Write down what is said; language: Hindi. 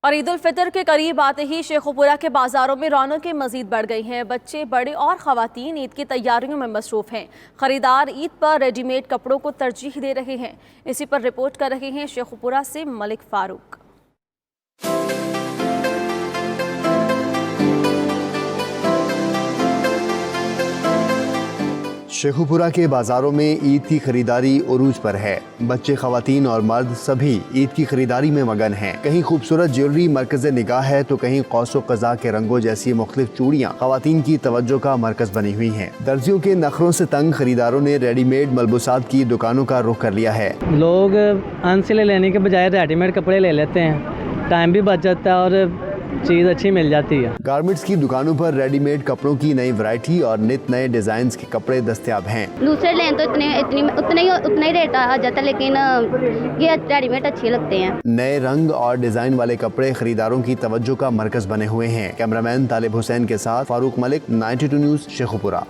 और ईद उल फितर के करीब आते ही शेखुपुरा के बाजारों में रौनकें मजीद बढ़ गई हैं। बच्चे, बड़े और खवातीन ईद की तैयारियों में मसरूफ हैं। खरीदार ईद पर रेडीमेड कपड़ों को तरजीह दे रहे हैं। इसी पर रिपोर्ट कर रहे हैं शेखुपुरा से मलिक फारूक। शेखुपुरा के बाजारों में ईद की खरीदारी उरूज पर है। बच्चे, खवातीन और मर्द सभी ईद की खरीदारी में मगन हैं। कहीं खूबसूरत ज्वेलरी मरकज निगाह है तो कहीं कौसो कज़ा के रंगों जैसी मुख्तलिफ चूड़ियाँ खवातीन की तवज्जो का मरकज बनी हुई हैं। दर्जियों के नखरों से तंग खरीदारों ने रेडीमेड मलबूसात की दुकानों का रुख कर लिया है। लोग अनसिले लेने के बजाय रेडीमेड कपड़े ले लेते हैं, टाइम भी बच जाता है और चीज़ अच्छी मिल जाती है। गारमेंट्स की दुकानों पर रेडीमेड कपड़ों की नई वैरायटी और नित नए डिजाइन के कपड़े दस्तयाब हैं। दूसरे लें तो उतना ही रेट आ जाता है, लेकिन ये रेडीमेड अच्छे लगते हैं। नए रंग और डिजाइन वाले कपड़े खरीदारों की तवज्जो का मरकज बने हुए हैं। कैमरामैन तालिब हुसैन के साथ फारूक मलिक, 92 न्यूज़, शेखुपुरा।